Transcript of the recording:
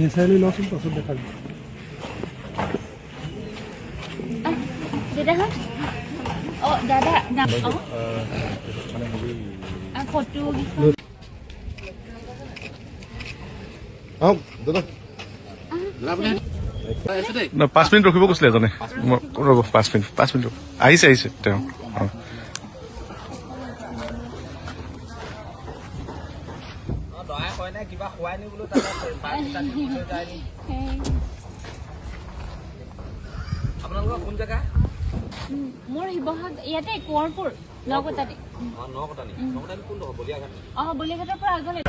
naturally লচোন পাছত দেখা দিব দাদা অ দাদা ফটো না 5 মিনিট ৰখিব কৈছিলে এজনে ৰ'ব 5 মিনিট আহিছে তেওঁ কিবা খোৱাই নি বোলো তাতে আপোনালোকৰ কোন জেগা মোৰ শিৱসাগৰ ইয়াতে কোঁৱৰপুৰ লগতাতে নকটানি কোনটো বলিয়াঘাট বলিয়াঘাটৰ পৰা আগলৈ